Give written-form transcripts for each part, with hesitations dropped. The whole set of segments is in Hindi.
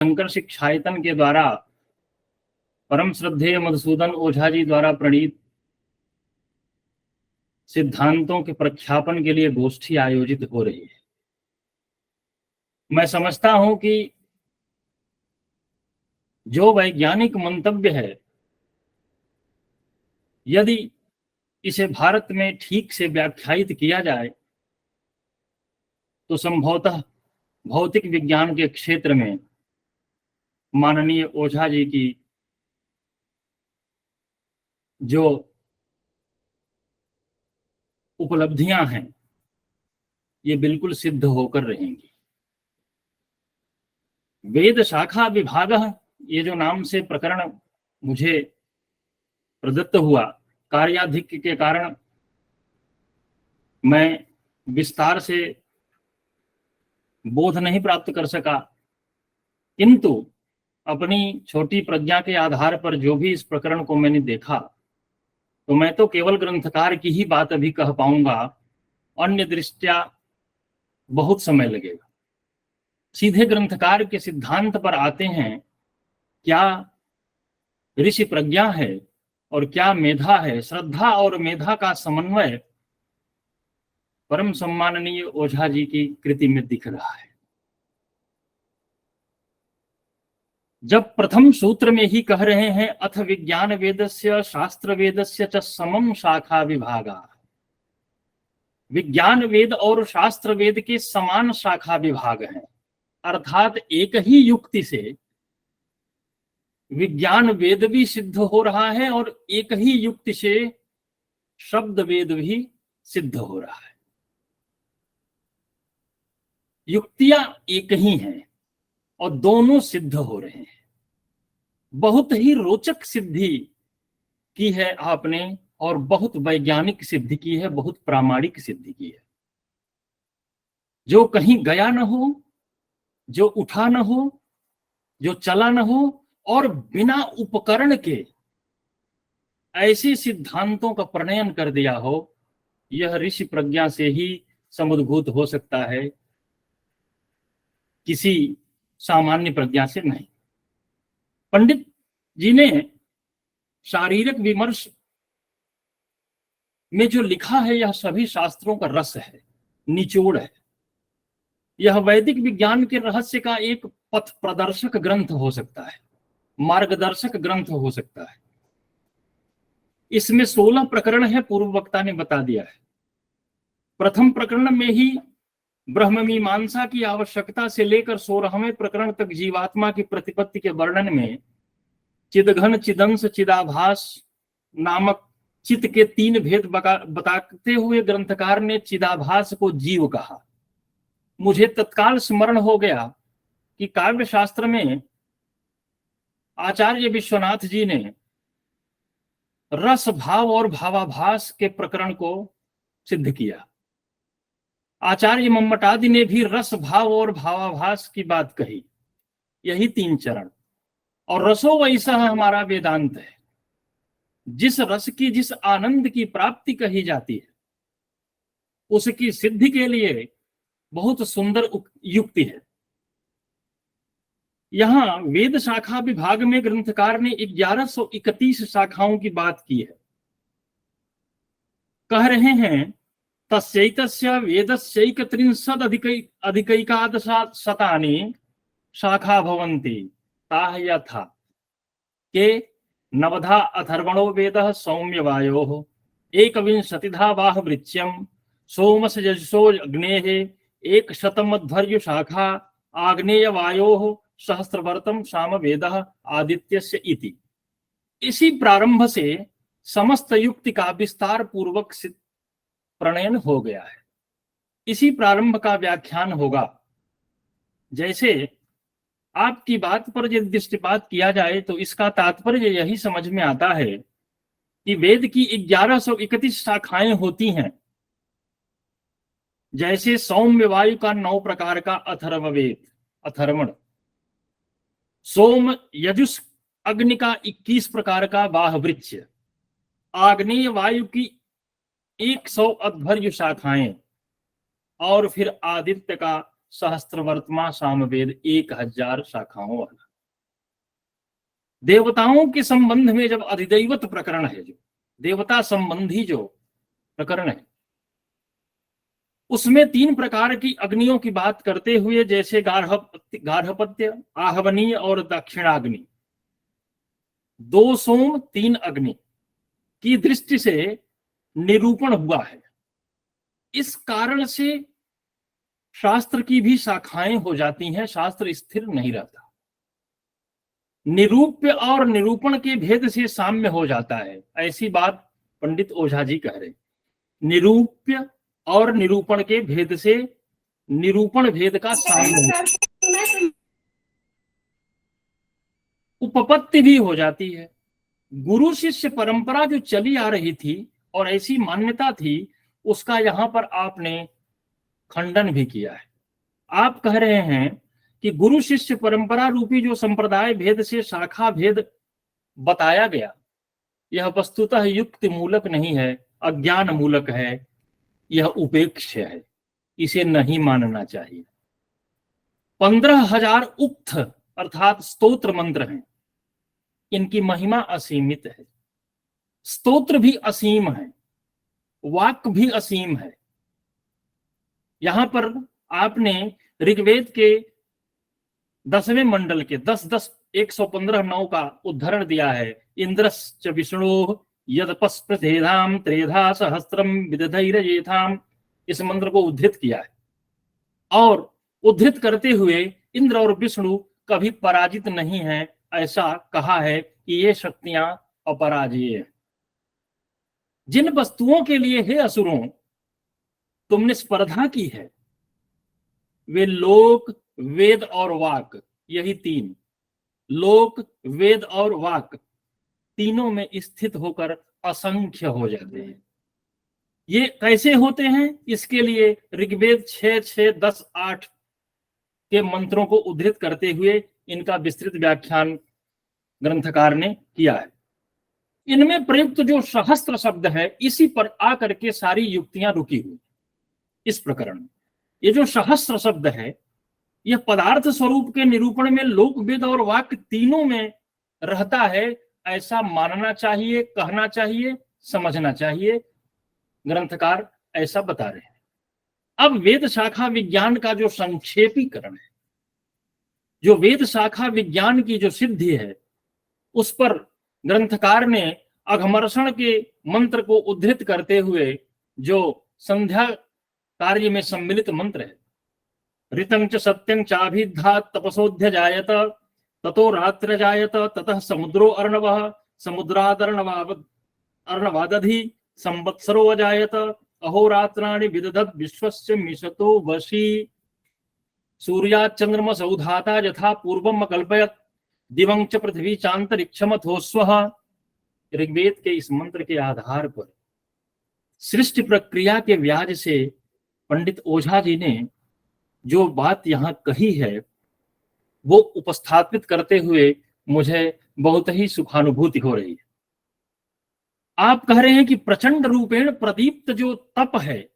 शंकर शिक्षायतन के द्वारा परम श्रद्धेय मधुसूदन ओझा जी द्वारा प्रणीत सिद्धांतों के प्रख्यापन के लिए गोष्ठी आयोजित हो रही है। मैं समझता हूं कि जो वैज्ञानिक मंतव्य है, यदि इसे भारत में ठीक से व्याख्यायित किया जाए तो संभवतः भौतिक विज्ञान के क्षेत्र में माननीय ओझा जी की जो उपलब्धियां हैं ये बिल्कुल सिद्ध होकर रहेंगी। वेद शाखा विभाग, ये जो नाम से प्रकरण मुझे प्रदत्त हुआ, कार्याधिक्य के कारण मैं विस्तार से बोध नहीं प्राप्त कर सका, किंतु अपनी छोटी प्रज्ञा के आधार पर जो भी इस प्रकरण को मैंने देखा, तो मैं तो केवल ग्रंथकार की ही बात अभी कह पाऊंगा, अन्य दृष्टया बहुत समय लगेगा। सीधे ग्रंथकार के सिद्धांत पर आते हैं। क्या ऋषि प्रज्ञा है और क्या मेधा है? श्रद्धा और मेधा का समन्वय परम सम्माननीय ओझा जी की कृति में दिख रहा है। जब प्रथम सूत्र में ही कह रहे हैं अथ विज्ञान वेदस्य शास्त्र वेदस्य च समम शाखा विभागा, विज्ञान वेद और शास्त्र वेद के समान शाखा विभाग हैं, अर्थात एक ही युक्ति से विज्ञान वेद भी सिद्ध हो रहा है और एक ही युक्ति से शब्द वेद भी सिद्ध हो रहा है। युक्तियां एक ही हैं और दोनों सिद्ध हो रहे हैं। बहुत ही रोचक सिद्धि की है आपने और बहुत वैज्ञानिक सिद्धि की है, बहुत प्रामाणिक सिद्धि की है। जो कहीं गया न हो, जो उठा न हो, जो चला न हो और बिना उपकरण के ऐसे सिद्धांतों का प्रणयन कर दिया हो, यह ऋषि प्रज्ञा से ही समुद्भूत हो सकता है, किसी सामान्य प्रज्ञा से नहीं। पंडित जी ने शारीरिक विमर्श में जो लिखा है यह सभी शास्त्रों का रस है, निचोड़ है। यह वैदिक विज्ञान के रहस्य का एक पथ प्रदर्शक ग्रंथ हो सकता है, मार्गदर्शक ग्रंथ हो सकता है। इसमें 16 प्रकरण है, पूर्व वक्ता ने बता दिया है। प्रथम प्रकरण में ही ब्रह्म मीमांसा की आवश्यकता से लेकर 16वें प्रकरण तक जीवात्मा की प्रतिपत्ति के वर्णन में चिदघन चिदंश चिदाभास नामक चित्त के 3 भेद बताते हुए ग्रंथकार ने चिदाभास को जीव कहा। मुझे तत्काल स्मरण हो गया कि काव्य शास्त्र में आचार्य विश्वनाथ जी ने रस भाव और भावाभास के प्रकरण को सिद्ध किया। आचार्य मम्मटादि ने भी रस भाव और भावाभास की बात कही। यही 3 चरण। और रसो वैसा हमारा वेदांत है। जिस रस की, जिस आनंद की प्राप्ति कही जाती है उसकी सिद्धि के लिए बहुत सुंदर युक्ति है। यहां वेद शाखा विभाग में ग्रंथकार ने 1131 शाखाओं की बात की है। कह रहे हैं तस्यैतस्य वेदस्यैकत्रिंशद् अधिकैकादशशतानि शाखा भवन्ति ताः यथा के नवधा अथर्वणो वेदः सौम्यवायोः एकविंशतिधा बाहवृच्यं सोमस यजसो अग्नेः एकशतमध्वर्य शाखा आग्नेयवायोः सहस्रवर्तम सामवेदः आदित्यस्य इति। इसी प्रारंभ से समस्त युक्ति का विस्तार पूर्वक प्रणयन हो गया है। इसी प्रारंभ का व्याख्यान होगा। जैसे आपकी बात पर यदि दृष्टिपात किया जाए तो इसका तात्पर्य यही समझ में आता है कि वेद की 1131 शाखाएं होती हैं। जैसे सौम्य वायु का 9 प्रकार का अथर्ववेद, अथर्वण, सोम यजुष अग्नि का 21 प्रकार का बाहवृक्ष, आग्नेय वायु की 100 अध्वर्य शाखाएं और फिर आदित्य का सहस्त्रवर्तमा सामवेद 1000 शाखाओं वाला। देवताओं के संबंध में जब अधिदैवत प्रकरण है, जो देवता संबंधी जो प्रकरण है, उसमें 3 प्रकार की अग्नियों की बात करते हुए, जैसे गार्हपत्य, आहवनीय और दक्षिणाग्नि, 2 सोम 3 अग्नि की दृष्टि से निरूपण हुआ है। इस कारण से शास्त्र की भी शाखाएं हो जाती हैं, शास्त्र स्थिर नहीं रहता। निरूप्य और निरूपण के भेद से साम्य हो जाता है, ऐसी बात पंडित ओझा जी कह रहे। निरूप्य और निरूपण के भेद से निरूपण भेद का साम्य, उपपत्ति भी हो जाती है। गुरु शिष्य परंपरा जो चली आ रही थी और ऐसी मान्यता थी, उसका यहां पर आपने खंडन भी किया है। आप कह रहे हैं कि गुरु शिष्य परंपरा रूपी जो संप्रदाय भेद से शाखा भेद बताया गया, यह वस्तुतः युक्ति मूलक नहीं है, अज्ञान मूलक है, यह उपेक्ष है, इसे नहीं मानना चाहिए। 15,000 उक्त अर्थात स्तोत्र मंत्र हैं, इनकी महिमा असीमित है। स्तोत्र भी असीम है, वाक्य भी असीम है। यहां पर आपने ऋग्वेद के 10वें मंडल के 10-10 115 का उद्धरण दिया है। इंद्रश्च विष्णु यदपस्पृथेधाम त्रेधा सहस्त्रम विदधैर्येथाम, इस मंत्र को उद्धृत किया है और उद्धृत करते हुए इंद्र और विष्णु कभी पराजित नहीं है, ऐसा कहा है कि ये शक्तियां अपराजेय हैं। जिन वस्तुओं के लिए हे असुरों तुमने स्पर्धा की है, वे लोक, वेद और वाक, यही 3, लोक, वेद और वाक, तीनों में स्थित होकर असंख्य हो जाते हैं। ये कैसे होते हैं? इसके लिए ऋग्वेद 6, 10, 8 के मंत्रों को उद्धृत करते हुए इनका विस्तृत व्याख्यान ग्रंथकार ने किया है। इनमें प्रयुक्त जो सहस्त्र शब्द है, इसी पर आकर के सारी युक्तियां रुकी हुई इस प्रकरण में। ये जो सहस्त्र शब्द है, यह पदार्थ स्वरूप के निरूपण में लोक, वेद और वाक्य तीनों में रहता है, ऐसा मानना चाहिए, कहना चाहिए, समझना चाहिए। ग्रंथकार ऐसा बता रहे हैं। अब वेद शाखा विज्ञान का जो संक्षेपीकरण है, जो वेद शाखा विज्ञान की जो सिद्धि है, उस पर ग्रंथकार ने अघमर्षण के मंत्र को उद्धृत करते हुए जो संध्या कार्य में सम्मिलित मंत्र है, ऋतं च सत्यं चाभिद्धा तपसोध्य जायत ततो रात्र जायत ततः समुद्रो अर्णवः समुद्रादर्णवादधि संवत्सरो अजायत अहोरात्राणि विदधत् विश्वस्य मिषतो वशी सूर्याचंद्रमस उधाता यथा पूर्वम अकल्पयत दिवं च पृथ्वी चांतरिक्षमथोस्वः। ऋग्वेद के इस मंत्र के आधार पर सृष्टि प्रक्रिया के व्याज से पंडित ओझा जी ने जो बात यहां कही है, वो उपस्थापित करते हुए मुझे बहुत ही सुखानुभूति हो रही है। आप कह रहे हैं कि प्रचंड रूपेण प्रदीप्त जो तप है,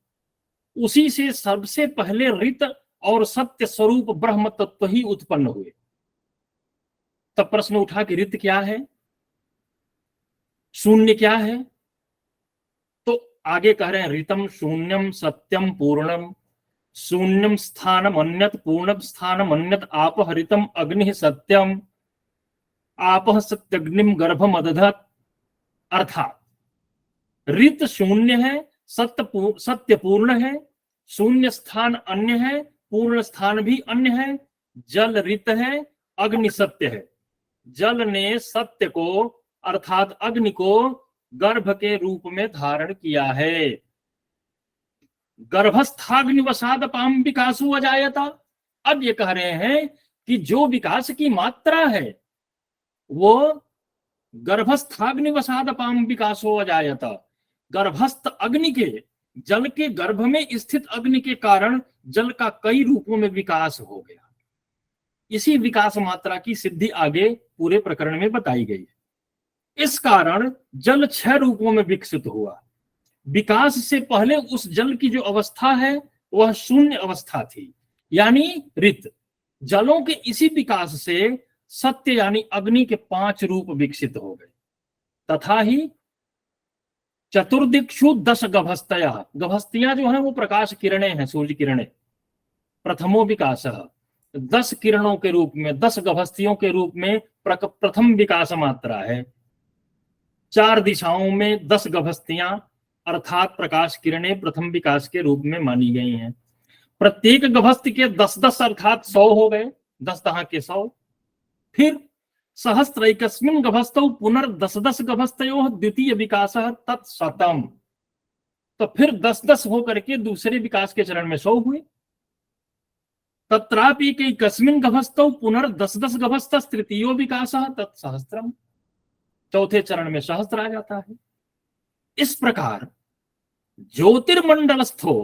उसी से सबसे पहले ऋत और सत्य स्वरूप ब्रह्म तत्व ही उत्पन्न हुए। तब प्रश्न उठा कि ऋत क्या है, शून्य क्या है? तो आगे कह रहे हैं ऋतम शून्यम सत्यम पूर्णम, शून्यम स्थानम अन्यत पूर्णम स्थानम अन्यत आपः ऋतम अग्नि सत्यम आपः सत्यग्निम गर्भम अदधत्। अर्थात ऋत शून्य है, सत्य पूर्ण है, शून्य स्थान अन्य है, पूर्ण स्थान भी अन्य है। जल ऋत है, अग्नि सत्य है। जल ने सत्य को अर्थात अग्नि को गर्भ के रूप में धारण किया है। गर्भस्थाग्निवसाद पाम विकासो अजायता। अब ये कह रहे हैं कि जो विकास की मात्रा है वो गर्भस्थाग्निवसाद पाम विकासो अजायता, गर्भस्थ अग्नि के, जल के गर्भ में स्थित अग्नि के कारण जल का कई रूपों में विकास हो गया। इसी विकास मात्रा की सिद्धि आगे पूरे प्रकरण में बताई गई है। इस कारण जल 6 रूपों में विकसित हुआ। विकास से पहले उस जल की जो अवस्था है वह शून्य अवस्था थी, यानी ऋत। जलों के इसी विकास से सत्य यानी अग्नि के 5 रूप विकसित हो गए। तथा ही चतुर्दिक्षु 10 गभस्तया, गभस्तियां जो है वो प्रकाश किरणें हैं, सूर्य किरणें। प्रथमो विकास, 10 किरणों के रूप में, 10 गभस्तियों के रूप में प्रथम विकास मात्रा है। 4 दिशाओं में 10 गभस्तियां अर्थात प्रकाश किरणें प्रथम विकास के रूप में मानी गई हैं। प्रत्येक गभस्ति के 10-10 अर्थात 100 हो गए, 10 दहा के 100। फिर सहस्त्रैकस्मिन् गभस्तौ पुनर्दश गभस्तयोः द्वितीय विकासः तत्शतम्। तो फिर 10-10 होकर के दूसरे विकास के चरण में 100 हुए। तत्रापि कैकस्मिन् गभस्तौ पुनर्दश गभस्तस् तृतीयो विकासः तत्सहस्त्रम्। चौथे चरण में सहस्त्र आ जाता है। इस प्रकार ज्योतिर्मंडलस्थो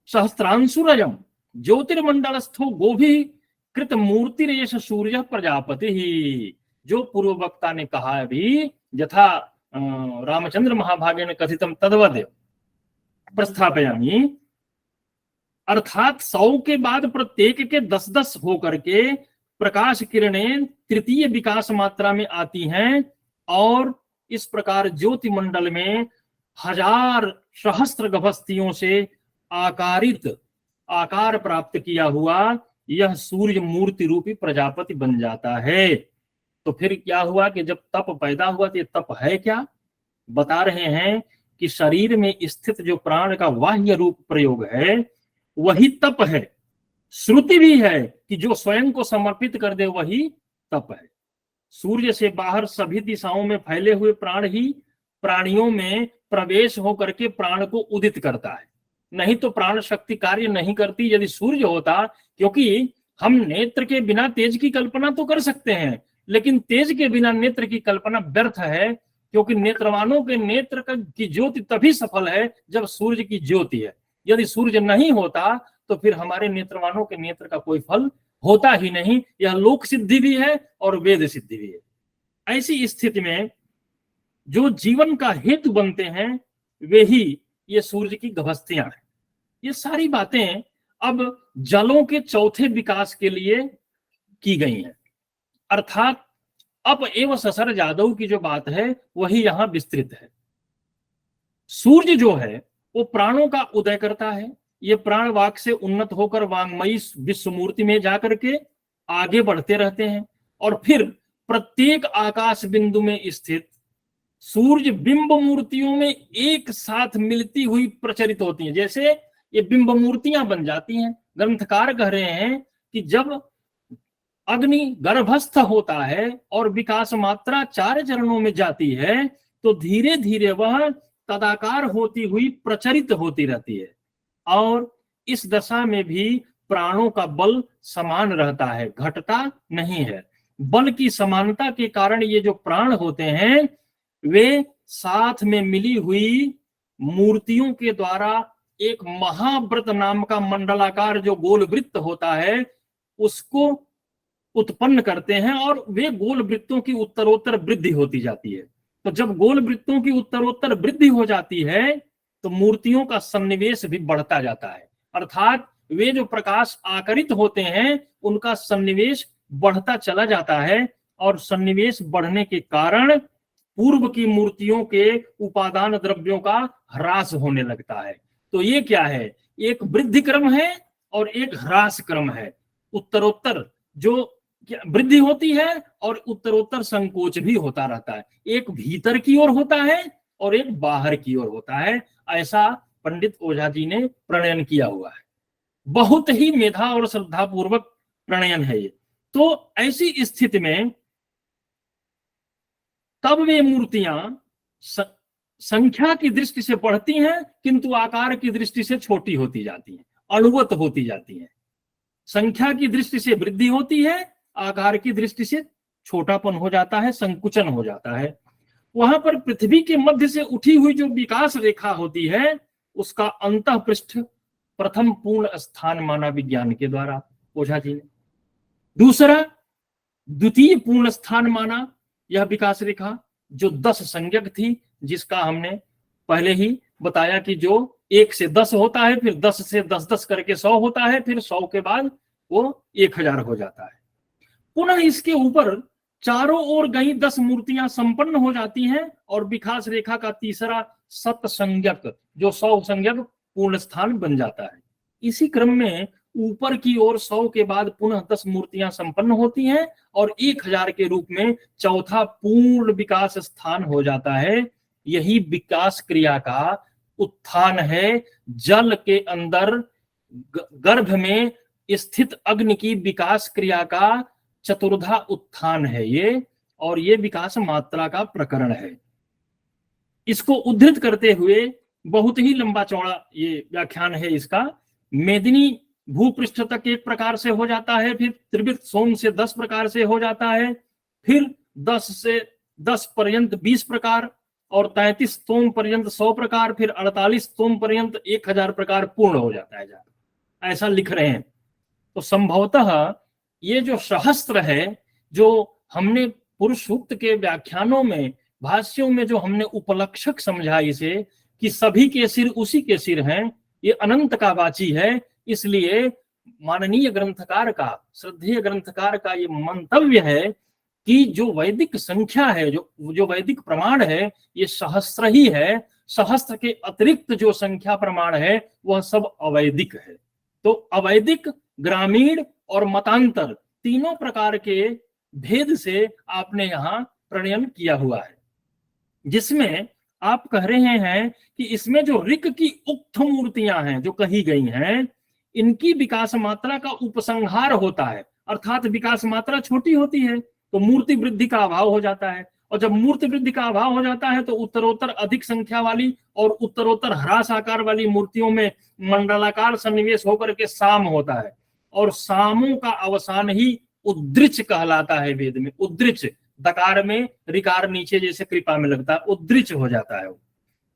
सहस्त्रांशुरयम्, ज्योतिर्मंडलस्थो गोभी कृत मूर्तिरेष सूर्य प्रजापति ही। जो पूर्व वक्ता ने कहा अभी, यथा रामचंद्र महाभागे ने कथितम तद्वद प्रस्थापयामि, अर्थात 100 के बाद प्रत्येक के 10-10 होकर के प्रकाश किरणें तृतीय विकास मात्रा में आती हैं और इस प्रकार ज्योति मंडल में 1000 सहस्त्र गभस्तियों से आकारित आकार प्राप्त किया हुआ यह सूर्य मूर्ति रूपी प्रजापति बन जाता है। तो फिर क्या हुआ कि जब तप पैदा हुआ तो ये तप है क्या? बता रहे हैं कि शरीर में स्थित जो प्राण का बाह्य रूप प्रयोग है वही तप है। श्रुति भी है कि जो स्वयं को समर्पित कर दे वही तप है। सूर्य से बाहर सभी दिशाओं में फैले हुए प्राण ही प्राणियों में प्रवेश होकर के प्राण को उदित करता है, नहीं तो प्राण शक्ति कार्य नहीं करती। यदि सूर्य होता, क्योंकि हम नेत्र के बिना तेज की कल्पना तो कर सकते हैं, लेकिन तेज के बिना नेत्र की कल्पना व्यर्थ है, क्योंकि नेत्रवानों के नेत्र की ज्योति तभी सफल है जब सूर्य की ज्योति है। यदि सूर्य नहीं होता तो फिर हमारे नेत्रवानों के नेत्र का कोई फल होता ही नहीं। यह लोक सिद्धि भी है और वेद सिद्धि भी है। ऐसी स्थिति में जो जीवन का हेतु बनते हैं वे ही ये सूर्य की गभस्तियां हैं। ये सारी बातें अब जलों के चौथे विकास के लिए की गई हैं। अर्थात अप एवं ससर जादव की जो बात है वही यहां विस्तृत है। सूर्य जो है वो प्राणों का उदय करता है। ये प्राण वाक से उन्नत होकर वांगमयी विश्व मूर्ति में जाकर के आगे बढ़ते रहते हैं और फिर प्रत्येक आकाश बिंदु में स्थित सूर्य बिंब मूर्तियों में एक साथ मिलती हुई प्रचरित होती हैं। जैसे ये बिंब मूर्तियां बन जाती हैं। ग्रंथकार कह रहे हैं कि जब अग्नि गर्भस्थ होता है और विकास मात्रा 4 चरणों में जाती है तो धीरे धीरे वह तदाकार होती हुई प्रचरित होती रहती है और इस दशा में भी प्राणों का बल समान रहता है, घटता नहीं है। बल की समानता के कारण ये जो प्राण होते हैं वे साथ में मिली हुई मूर्तियों के द्वारा एक महाव्रत नाम का मंडलाकार जो गोल वृत्त होता है उसको उत्पन्न करते हैं और वे गोल वृत्तों की उत्तरोत्तर वृद्धि होती जाती है। तो जब गोल वृत्तों की उत्तरोत्तर वृद्धि हो जाती है तो मूर्तियों का सन्निवेश भी बढ़ता जाता है। अर्थात वे जो प्रकाश आकरित होते हैं उनका सन्निवेश बढ़ता चला जाता है और सन्निवेश बढ़ने के कारण पूर्व की मूर्तियों के उपादान द्रव्यों का ह्रास होने लगता है। तो ये क्या है? एक वृद्धि क्रम है और एक ह्रास क्रम है। उत्तरोत्तर जो वृद्धि होती है और उत्तरोत्तर संकोच भी होता रहता है। एक भीतर की ओर होता है और एक बाहर की ओर होता है। ऐसा पंडित ओझा जी ने प्रणयन किया हुआ है। बहुत ही मेधा और श्रद्धा पूर्वक प्रणयन है ये। तो ऐसी स्थिति में तब वे मूर्तियां संख्या की दृष्टि से बढ़ती हैं किंतु आकार की दृष्टि से छोटी होती जाती हैं, अणुवत होती जाती हैं। संख्या की दृष्टि से वृद्धि होती है, आकार की दृष्टि से छोटापन हो जाता है, संकुचन हो जाता है। वहां पर पृथ्वी के मध्य से उठी हुई जो विकास रेखा होती है उसका अंतः पृष्ठ प्रथम पूर्ण स्थान माना विज्ञान के द्वारा ओझा जी ने। दूसरा द्वितीय पूर्ण स्थान माना यह विकास रेखा जो 10 संज्ञक थी, जिसका हमने पहले ही बताया कि जो 1 से 10 होता है, फिर 10 से 10-10 करके 100 होता है, फिर 100 के बाद वो 1000 हो जाता है। पुनः इसके ऊपर चारों ओर गई 10 मूर्तियां संपन्न हो जाती हैं और विकास रेखा का तीसरा सतसंज्ञक जो 100 संज्ञक पूर्ण स्थान बन जाता है। इसी क्रम में ऊपर की ओर 100 के बाद पुनः 10 मूर्तियां संपन्न होती हैं और 1000 के रूप में चौथा पूर्ण विकास स्थान हो जाता है। यही विकास क्रिया का उत्थान है। जल के अंदर गर्भ में स्थित अग्नि की विकास क्रिया का चतुर्धा उत्थान है ये, और ये विकास मात्रा का प्रकरण है। इसको उद्धृत करते हुए बहुत ही लंबा चौड़ा ये व्याख्यान है इसका। मेदिनी भूपृष्ठ तक एक प्रकार से हो जाता है, फिर त्रिवृत सोम से 10 प्रकार से हो जाता है, फिर 10 से 10 पर्यंत 20 प्रकार, और 33 तोम पर्यंत 100 प्रकार, फिर 48 तोम पर्यंत 1000 प्रकार पूर्ण हो जाता है। ऐसा लिख रहे हैं। तो संभवतः ये जो सहस्त्र है, जो हमने पुरुष सूक्त के व्याख्यानों में, भाष्यों में जो हमने उपलक्षक समझा इसे कि सभी के सिर उसी के सिर हैं, ये अनंत का वाची है। इसलिए माननीय ग्रंथकार का, श्रद्धेय ग्रंथकार का ये मंतव्य है कि जो वैदिक संख्या है, जो वैदिक प्रमाण है, ये सहस्त्र ही है। सहस्त्र के अतिरिक्त जो संख्या प्रमाण है वह सब अवैदिक है। तो अवैदिक, ग्रामीण और मतांतर तीनों प्रकार के भेद से आपने यहाँ प्रणयन किया हुआ है, जिसमें आप कह रहे हैं कि इसमें जो ऋक की उक्त मूर्तियां हैं जो कही गई हैं, इनकी विकास मात्रा का उपसंहार होता है, अर्थात विकास मात्रा छोटी होती है तो मूर्ति वृद्धि का अभाव हो जाता है, और जब मूर्ति वृद्धि का अभाव हो जाता है तो उत्तरोत्तर अधिक संख्या वाली और उत्तरोत्तर ह्रास आकार वाली मूर्तियों में मंडलाकार सन्निवेश होकर के साम होता है, और सामों का अवसान ही उद्दृच कहलाता है। वेद में उद्दृच, दकार में रिकार नीचे जैसे कृपा में लगता है, उद्दृच हो जाता है।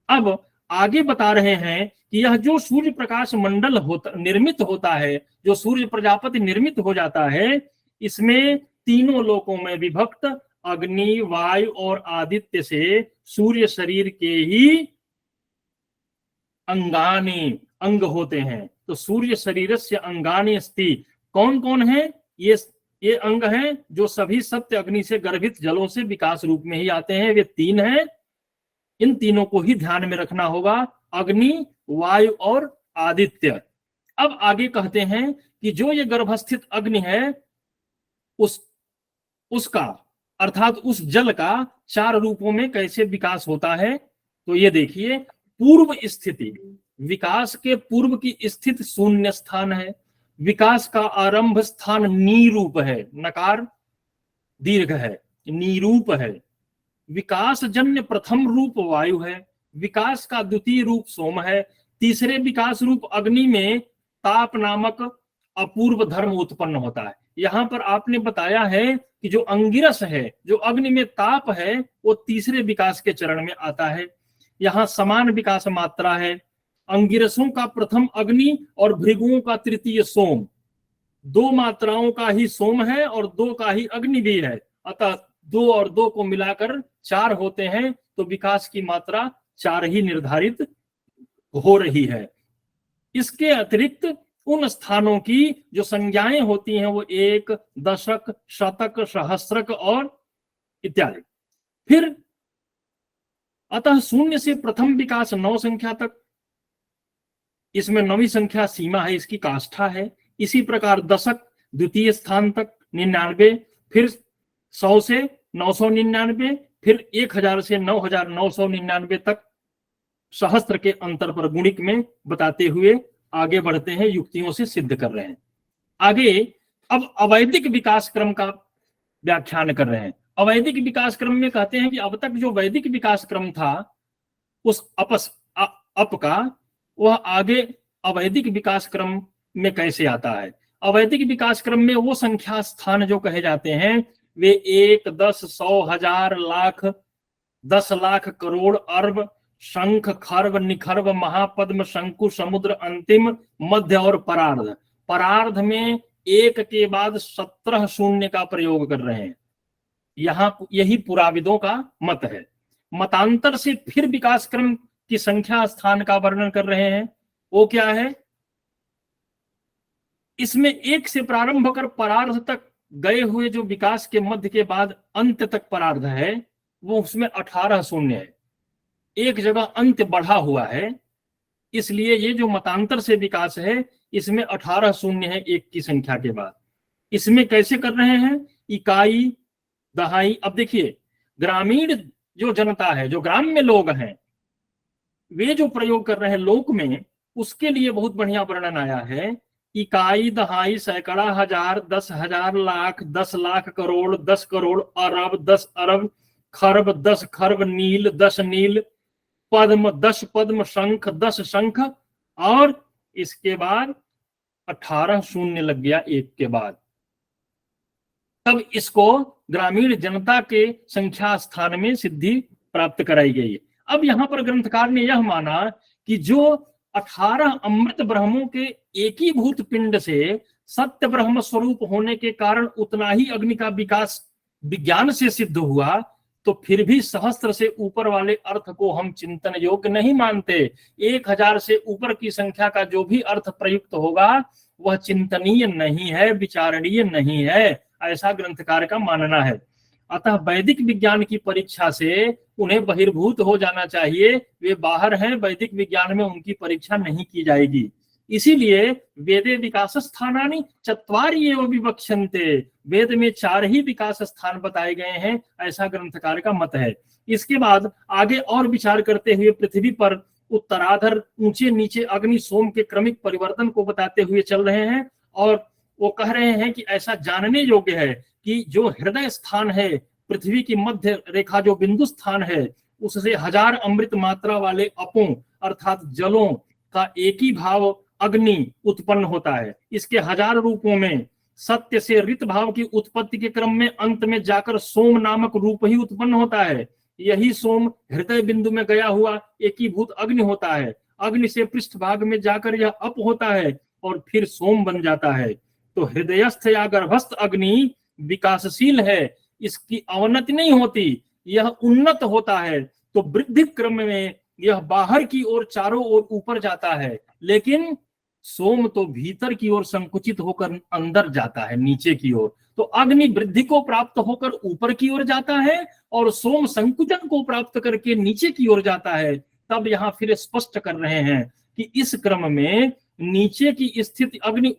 अब आगे बता रहे हैं कि यह जो सूर्य प्रकाश मंडल निर्मित होता है, जो सूर्य प्रजापति निर्मित हो जाता है, इसमें तीनों लोकों में विभक्त अग्नि, वायु और आदित्य से सूर्य शरीर के ही अंगानी अंग होते हैं। तो सूर्य शरीरस्य अंगानि अस्ति, कौन कौन है ये अंग हैं जो सभी सत्य अग्नि से गर्भित जलों से विकास रूप में ही आते हैं। वे 3 हैं, इन तीनों को ही ध्यान में रखना होगा, अग्नि, वायु और आदित्य। अब आगे कहते हैं कि जो ये गर्भस्थित अग्नि है उसका अर्थात उस जल का 4 रूपों में कैसे विकास होता है। तो ये देखिए, पूर्व स्थिति, विकास के पूर्व की स्थिति शून्य स्थान है। विकास का आरंभ स्थान नीरूप है, नकार दीर्घ है, नीरूप है। विकास जन्य प्रथम रूप वायु है, विकास का द्वितीय रूप सोम है, तीसरे विकास रूप अग्नि में ताप नामक अपूर्व धर्म उत्पन्न होता है। यहां पर आपने बताया है कि जो अंगिरस है, जो अग्नि में ताप है, वो तीसरे विकास के चरण में आता है। यहाँ समान विकास मात्रा है, अंगिरसों का प्रथम अग्नि और भृगुओं का तृतीय सोम, 2 मात्राओं का ही सोम है और 2 का ही अग्नि भी है, अतः 2 और 2 को मिलाकर 4 होते हैं। तो विकास की मात्रा 4 ही निर्धारित हो रही है। इसके अतिरिक्त उन स्थानों की जो संज्ञाएं होती हैं वो 1, दशक, शतक, सहस्त्रक और इत्यादि। फिर अतः शून्य से प्रथम विकास 9 संख्या तक, इसमें 9वीं संख्या सीमा है, इसकी काष्ठा है। इसी प्रकार दशक द्वितीय स्थान तक 99, फिर 100 से 999, फिर 1000 से 9999 तक सहस्त्र के अंतर पर गुणिक में बताते हुए आगे बढ़ते हैं, युक्तियों से सिद्ध कर रहे हैं। आगे अब अवैदिक विकास क्रम का व्याख्यान कर रहे हैं। अवैदिक विकास क्रम में कहते हैं कि अब तक जो वैदिक विकास क्रम था उस अप का, वह आगे अवैदिक विकास क्रम में कैसे आता है। अवैदिक विकास क्रम में वो संख्या स्थान जो कहे जाते हैं वे 1, 10, 100, 1000, लाख, 10 लाख, करोड़, अरब, शंख, खर्व, निखर्व, महापद्म, शंकु, समुद्र, अंतिम, मध्य और परार्ध। परार्ध में 1 के बाद 17 शून्य का प्रयोग कर रहे हैं। यहाँ यही पुराविदों का मत है। मतांतर से फिर विकास क्रम की संख्या स्थान का वर्णन कर रहे हैं। वो क्या है? इसमें एक से प्रारंभ होकर परार्ध तक गए हुए जो विकास के मध्य के बाद अंत तक परार्ध है, वो उसमें 18 शून्य है। एक जगह अंत बढ़ा हुआ है, इसलिए ये जो मतांतर से विकास है इसमें 18 शून्य है एक की संख्या के बाद। इसमें कैसे कर रहे हैं, इकाई दहाई। अब देखिए ग्रामीण जो जनता है, जो ग्राम्य लोग हैं, वे जो प्रयोग कर रहे हैं लोक में, उसके लिए बहुत बढ़िया वर्णन आया है। इकाई दहाई सैकड़ा हजार 10,000 लाख 10 लाख करोड़ 10 करोड़ अरब 10 अरब खरब 10 खरब नील 10 नील पद्म 10 पद्म शंख 10 शंख, और इसके बाद 18 शून्य लग गया एक के बाद। तब इसको ग्रामीण जनता के संख्या स्थान में सिद्धि प्राप्त कराई गई। अब यहां पर ग्रंथकार ने यह माना कि जो 18 अमृत ब्रह्मों के एकीभूत पिंड से सत्य ब्रह्म स्वरूप होने के कारण उतना ही अग्नि का विकास विज्ञान से सिद्ध हुआ, तो फिर भी सहस्त्र से ऊपर वाले अर्थ को हम चिंतन योग्य नहीं मानते। 1000 से ऊपर की संख्या का जो भी अर्थ प्रयुक्त होगा वह चिंतनीय नहीं है, विचारणीय नहीं है, ऐसा ग्रंथकार का मानना है। अतः वैदिक विज्ञान की परीक्षा से उन्हें बहिर्भूत हो जाना चाहिए, वे बाहर हैं, वैदिक विज्ञान में उनकी परीक्षा नहीं की जाएगी। इसीलिए वेदे विकास स्थानानि चत्वारि एव विवक्ष्यन्ते, वेद में 4 ही विकास स्थान बताए गए हैं, ऐसा ग्रंथकार का मत है। इसके बाद आगे और विचार करते हुए पृथ्वी पर उत्तराधर ऊंचे नीचे अग्नि सोम के क्रमिक परिवर्तन को बताते हुए चल रहे हैं, और वो कह रहे हैं कि ऐसा जानने योग्य है कि जो हृदय स्थान है, पृथ्वी की मध्य रेखा जो बिंदु स्थान है, उससे 1000 अमृत मात्रा वाले अपों अर्थात जलों का एक ही भाव अग्नि उत्पन्न होता है। इसके 1000 रूपों में सत्य से ऋत भाव की उत्पत्ति के क्रम में अंत में जाकर सोम नामक रूप ही उत्पन्न होता है। यही सोम हृदय बिंदु में गया हुआ एकीभूत अग्नि होता है। अग्नि से पृष्ठ भाग में जाकर यह अप होता है और फिर सोम बन जाता है। तो हृदयस्थ या गर्भस्थ अग्नि विकासशील है, इसकी अवनति नहीं होती, यह उन्नत होता है। तो वृद्धि क्रम में यह बाहर की ओर चारों ओर ऊपर जाता है, लेकिन सोम तो भीतर की ओर संकुचित होकर अंदर जाता है, नीचे की ओर। तो अग्नि वृद्धि को प्राप्त होकर ऊपर की ओर जाता है और सोम संकुचन को प्राप्त करके नीचे की ओर जाता है। तब यहाँ फिर स्पष्ट कर रहे हैं कि इस क्रम में नीचे की स्थित अग्नि,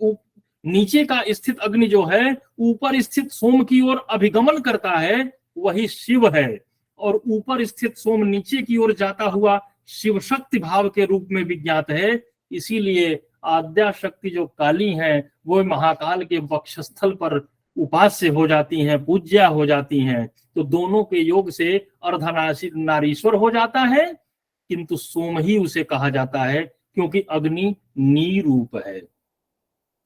नीचे का स्थित अग्नि जो है ऊपर स्थित सोम की ओर अभिगमन करता है, वही शिव है, और ऊपर स्थित सोम नीचे की ओर जाता हुआ शिव शक्ति भाव के रूप में विज्ञात है। इसीलिए आद्या शक्ति जो काली है वो महाकाल के वक्षस्थल पर उपास्य हो जाती हैं, पूज्या हो जाती हैं। तो दोनों के योग से अर्धनारीश्वर हो जाता है, किंतु सोम ही उसे कहा जाता है क्योंकि अग्नि नीरूप है।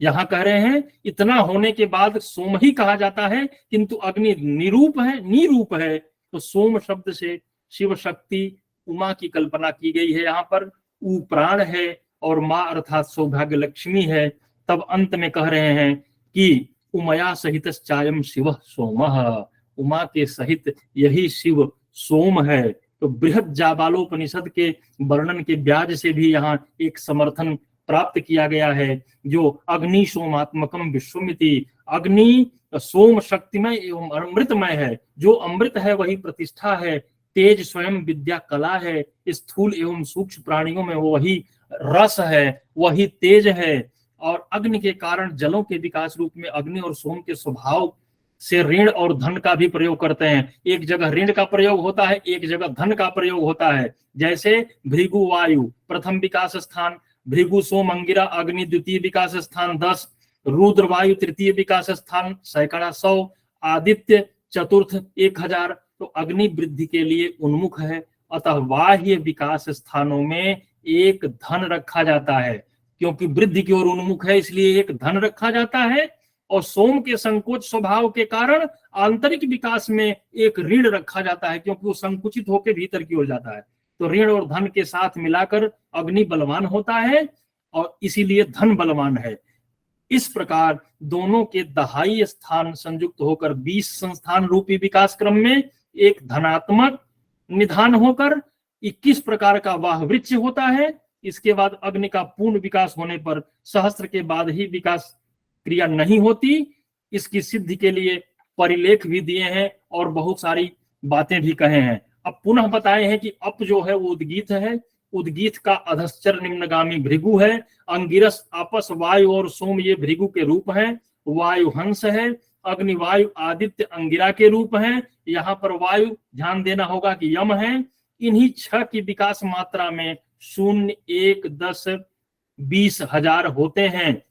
यहां कह रहे हैं इतना होने के बाद सोम ही कहा जाता है, किंतु अग्नि निरूप है, नीरूप है। तो सोम शब्द से शिव शक्ति उमा की कल्पना की गई है। यहाँ पर ऊ प्राण है और माँ अर्थात सौभाग्य लक्ष्मी है। तब अंत में कह रहे हैं कि उमया सहित चायम शिव सोमः, उमा के सहित यही शिव सोम है। तो बृहद जाबालोपनिषद के वर्णन के ब्याज से भी यहाँ एक समर्थन प्राप्त किया गया है, जो अग्नि सोमात्मकम विश्वमिति, अग्नि सोम शक्तिमय एवं अमृतमय है। जो अमृत है वही प्रतिष्ठा है, तेज स्वयं विद्या कला है, स्थूल एवं सूक्ष्म प्राणियों में वही रस है, वही तेज है। और अग्नि के कारण जलों के विकास रूप में अग्नि और सोम के स्वभाव से ऋण और धन का भी प्रयोग करते हैं। एक जगह ऋण का प्रयोग होता है, एक जगह धन का प्रयोग होता है। जैसे भृगु वायु प्रथम विकास स्थान, भृगु सोम अंगिरा अग्नि द्वितीय विकास स्थान 10, रुद्र वायु तृतीय विकास स्थान सैकड़ा 100, आदित्य चतुर्थ 1000। तो अग्नि वृद्धि के लिए उन्मुख है, अतः बाह्य विकास स्थानों में एक धन रखा जाता है। क्योंकि वृद्धि की ओर उन्मुख है इसलिए एक धन रखा जाता है, और सोम के संकोच स्वभाव के कारण आंतरिक विकास में एक ऋण रखा जाता है, क्योंकि वो संकुचित होकर भीतर की ओर जाता है। तो ऋण और धन के साथ मिलाकर अग्नि बलवान होता है और इसीलिए धन बलवान है। इस प्रकार दोनों के दहाई स्थान संयुक्त होकर 20 संस्थान रूपी विकास क्रम में एक धनात्मक निधान होकर 21 प्रकार का वाह वृक्ष होता है। इसके बाद अग्नि का पूर्ण विकास होने पर सहस्त्र के बाद ही विकास क्रिया नहीं होती। इसकी सिद्धि के लिए परिलेख भी दिए हैं और बहुत सारी बातें भी कहे हैं। अब पुनः बताए हैं कि अप जो है वो उद्गीत है, उद्गीत का अधश्चर निम्नगामी भृगु है, अंगिरस आपस वायु और सोम ये भृगु के रूप हैं, वायु हंस है, अग्नि वायु आदित्य अंगिरा के रूप हैं। यहाँ पर वायु ध्यान देना होगा कि यम है। इन्हीं 6 की विकास मात्रा में 0, 1, 10, 20 हजार होते हैं।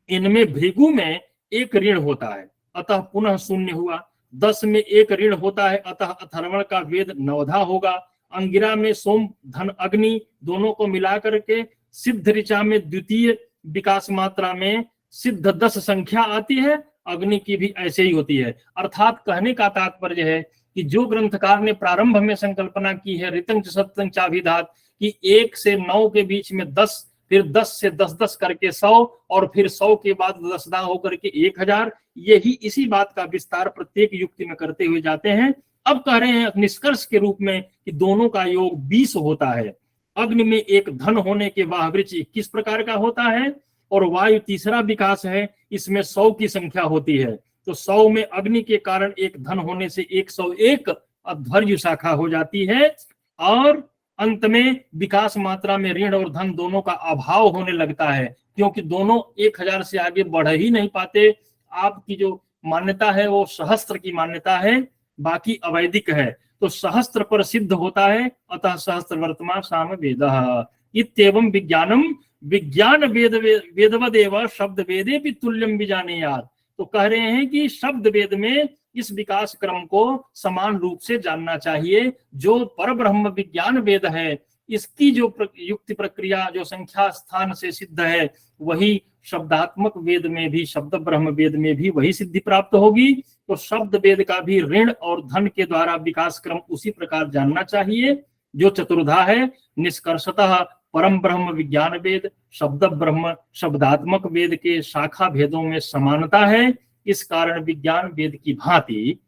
इनमें भृगु में 1 ऋण होता है, अतः पुनः 0 हुआ। 10 में 1 ऋण होता है, अतः अथर्वण का वेद नवधा होगा। अंगिरा में सोम धन अग्नि दोनों को मिलाकर के सिद्ध ऋचा में द्वितीय विकास मात्रा में सिद्ध 10 संख्या आती है, अग्नि की भी ऐसे ही होती है। अर्थात कहने का तात्पर्य है कि जो ग्रंथकार ने प्रारंभ में संकल्पना की है ऋतंच सप्तंच चाभिधात कि 1 से 9 के बीच में 10, फिर 10 से 10 करके 100 और फिर 100 के बाद 10 होकर के 1000, यही इसी बात का विस्तार प्रत्येक युक्ति में करते हुए जाते हैं। अब कह रहे हैं निष्कर्ष के रूप में कि दोनों का योग 20 होता है। अग्नि में 1 धन होने के वाहवृक्ष 21 प्रकार का होता है और वायु तीसरा विकास है, इसमें 100 की संख्या होती है। तो 100 में अग्नि के कारण 1 धन होने से 101 अध्वर्यु शाखा हो जाती है और अंत में विकास मात्रा में ऋण और धन दोनों का अभाव होने लगता है, क्योंकि दोनों 1000 से आगे बढ़ ही नहीं पाते। आपकी जो मान्यता है वो सहस्त्र की मान्यता है, बाकी अवैदिक है। तो सहस्त्र पर सिद्ध होता है, अतः सहस्त्र वर्तमान साम वेदः इत्येवं विज्ञानम विज्ञान वेद वेदवदेव शब्द वेदे भी तुल्यम विजानीयात्। तो कह रहे हैं कि शब्द वेद में इस विकास क्रम को समान रूप से जानना चाहिए। जो पर ब्रह्म विज्ञान वेद है इसकी जो युक्ति प्रक्रिया जो संख्या स्थान से सिद्ध है, वही शब्दात्मक वेद में भी, शब्द ब्रह्म वेद में भी वही सिद्धि प्राप्त होगी। तो शब्द वेद का भी ऋण और धन के द्वारा विकास क्रम उसी प्रकार जानना चाहिए जो चतुर्धा है। निष्कर्षतः परम ब्रह्म विज्ञान वेद, शब्द ब्रह्म शब्दात्मक वेद के शाखा भेदों में समानता है। इस कारण विज्ञान वेद की भांति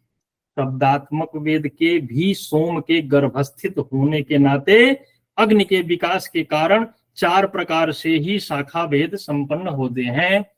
शब्दात्मक वेद के भी सोम के गर्भस्थित होने के नाते अग्नि के विकास के कारण 4 प्रकार से ही शाखा भेद संपन्न होते हैं।